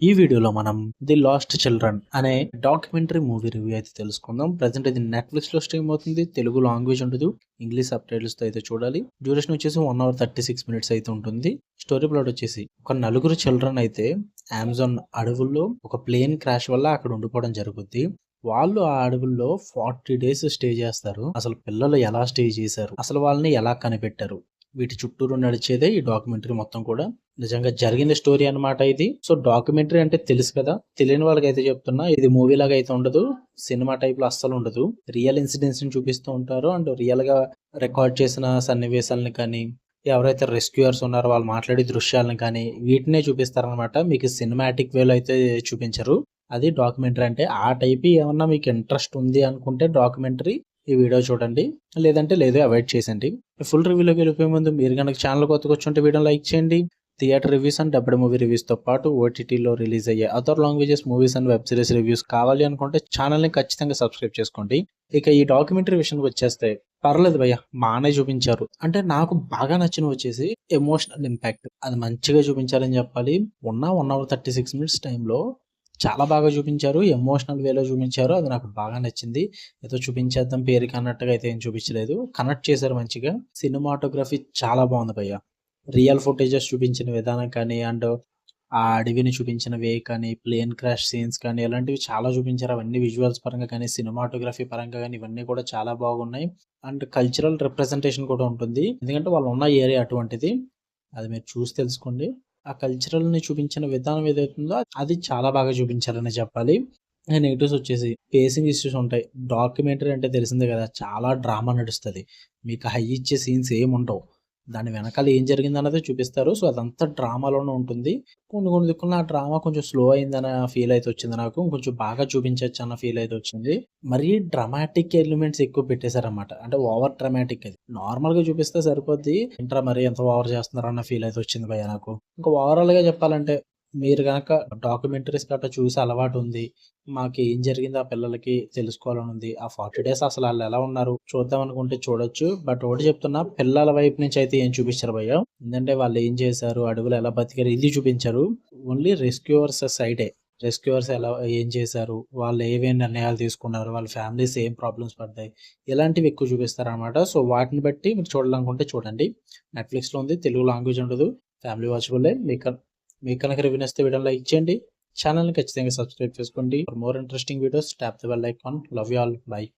ఈ వీడియోలో మనం ది లాస్ట్ చిల్డ్రన్ అనే డాక్యుమెంటరీ మూవీ రివ్యూ అయితే తెలుసుకుందాం. ప్రజెంట్ ఇది నెట్ఫ్లిక్స్ లో స్ట్రీమ్ అవుతుంది. తెలుగు లాంగ్వేజ్ ఉండదు, ఇంగ్లీష్ సబ్ టైటిల్స్ తో అయితే చూడాలి. డ్యూరేషన్ వచ్చేసి 1 hour 36 minutes అయితే ఉంటుంది. స్టోరీ ప్లాట్ వచ్చేసి ఒక నలుగురు చిల్డ్రన్ అయితే అమెజాన్ అడవుల్లో ఒక ప్లేన్ క్రాష్ వల్ల అక్కడ ఉండిపోవడం జరుగుద్ది. వాళ్ళు ఆ అడవుల్లో 40 days స్టే చేస్తారు. అసలు పిల్లలు ఎలా స్టే చేశారు, అసలు వాళ్ళని ఎలా కనిపెట్టారు, వీటి చుట్టూరు నడిచేదే ఈ డాక్యుమెంటరీ మొత్తం కూడా. నిజంగా జరిగిన స్టోరీ అన్నమాట ఇది. సో డాక్యుమెంటరీ అంటే తెలుసు కదా, తెలియని వాళ్ళకి అయితే చెప్తున్నా, ఇది మూవీ లాగా అయితే ఉండదు, సినిమా టైప్ లో అస్సలు ఉండదు. రియల్ ఇన్సిడెంట్స్ ని చూపిస్తూ ఉంటారు అండ్ రియల్ గా రికార్డ్ చేసిన సన్నివేశాలను కానీ, ఎవరైతే రెస్క్యూయర్స్ ఉన్నారో వాళ్ళు మాట్లాడే దృశ్యాలను కానీ వీటినే చూపిస్తారనమాట. మీకు సినిమాటిక్ వేలో అయితే చూపించరు. అది డాక్యుమెంటరీ అంటే. ఆ టైప్ ఏమన్నా మీకు ఇంట్రెస్ట్ ఉంది అనుకుంటే డాక్యుమెంటరీ ఈ వీడియో చూడండి, లేదంటే లేదు అవాయిడ్ చేసేయండి. ఫుల్ రివ్యూలోకి వెళ్ళిపోయే ముందు మీరు కనుక ఛానల్ కొత్తగా వచ్చుంటే వీడియో లైక్ చేయండి. Theatre reviews and dubbed movie reviews తో పాటు ఓటీటీలో రిలీజ్ అయ్యే other languages movies and web series reviews కావాలి అనుకుంటే ఛానల్ ని ఖచ్చితంగా సబ్స్క్రైబ్ చేసుకోండి. ఇక ఈ డాక్యుమెంటరీ విషయానికి వచ్చేస్తే పర్లేదు భయ్య, బాగానే చూపించారు. అంటే నాకు బాగా నచ్చిన వచ్చేసి ఎమోషనల్ ఇంపాక్ట్, అది మంచిగా చూపించారని చెప్పాలి. 1 hour 36 minutes టైంలో చాలా బాగా చూపించారు, ఎమోషనల్ వేలో చూపించారు. అది నాకు బాగా నచ్చింది. ఏదో చూపించేద్దాం పేరుకి అన్నట్టుగా అయితే ఏం చూపించలేదు, కనెక్ట్ చేశారు మంచిగా. సినిమాటోగ్రఫీ చాలా బాగుంది భయ్య. రియల్ ఫుటేజెస్ చూపించిన విధానం కానీ అండ్ ఆ అడవిని చూపించిన వే కానీ, ప్లేన్ క్రాష్ సీన్స్ కానీ, ఇలాంటివి చాలా చూపించారు. అవన్నీ విజువల్స్ పరంగా కానీ, సినిమాటోగ్రఫీ పరంగా కానీ ఇవన్నీ కూడా చాలా బాగున్నాయి. అండ్ కల్చరల్ రిప్రజెంటేషన్ కూడా ఉంటుంది, ఎందుకంటే వాళ్ళు ఉన్న ఏరియా అటువంటిది. అది మీరు చూసి తెలుసుకోండి. ఆ కల్చరల్ ని చూపించిన విధానం ఏదైతుందో అది చాలా బాగా చూపించారని చెప్పాలి. నెగిటివ్స్ వచ్చేసి పేసింగ్ ఇష్యూస్ ఉంటాయి. డాక్యుమెంటరీ అంటే తెలిసిందే కదా, చాలా డ్రామా నడుస్తుంది. మీకు హై ఇచ్చే సీన్స్ ఏమి ఉండవు, దాని వెనకాల ఏం జరిగింది అన్నది చూపిస్తారు. సో అదంతా డ్రామాలోనే ఉంటుంది. కొన్ని దిక్కున ఆ డ్రామా కొంచెం స్లో అయిందన్న ఫీల్ అయితే వచ్చింది నాకు. కొంచెం బాగా చూపించవచ్చు అన్న ఫీల్ అయితే వచ్చింది. మరీ డ్రామాటిక్ ఎలిమెంట్స్ ఎక్కువ పెట్టేశారన్నమాట. అంటే ఓవర్ డ్రామాటిక్. అది నార్మల్ గా చూపిస్తే సరిపోద్ది, ఇంట్రా మరి ఎంత ఓవర్ చేస్తున్నారు అన్న ఫీల్ అయితే వచ్చింది భయ్య నాకు. ఇంకా ఓవరాల్ గా చెప్పాలంటే, మీరు కనుక డాక్యుమెంటరీస్ గట్రా చూసి అలవాటు ఉంది, మాకు ఏం జరిగింది ఆ పిల్లలకి తెలుసుకోవాలని ఉంది, ఆ 40 days అసలు వాళ్ళు ఎలా ఉన్నారు చూద్దాం అనుకుంటే చూడొచ్చు. బట్ ఒకటి చెప్తున్నా, పిల్లల వైపు నుంచి అయితే ఏం చూపించారు భయ్య. ఎందుకంటే వాళ్ళు ఏం చేశారు, అడవులు ఎలా బతికారు ఇది చూపించారు. ఓన్లీ రెస్క్యూవర్స్ సైడే. రెస్క్యూవర్స్ ఎలా ఏం చేశారు, వాళ్ళు ఏమేమి నిర్ణయాలు తీసుకున్నారు, వాళ్ళ ఫ్యామిలీస్ ఏం ప్రాబ్లమ్స్ పడ్డాయి, ఇలాంటివి ఎక్కువ చూపిస్తారు అనమాట. సో వాటిని బట్టి మీరు చూడాలనుకుంటే చూడండి. నెట్ఫ్లిక్స్లో ఉంది, తెలుగు లాంగ్వేజ్ ఉండదు, ఫ్యామిలీ వాచబుల్లే. మీకు కనుక రివ్యూ నచ్చితే వీడియోని లైక్ చేయండి, ఛానల్ని ఖచ్చితంగా సబ్స్క్రైబ్ చేసుకోండి. For more interesting videos tap the bell icon. Love you all, by.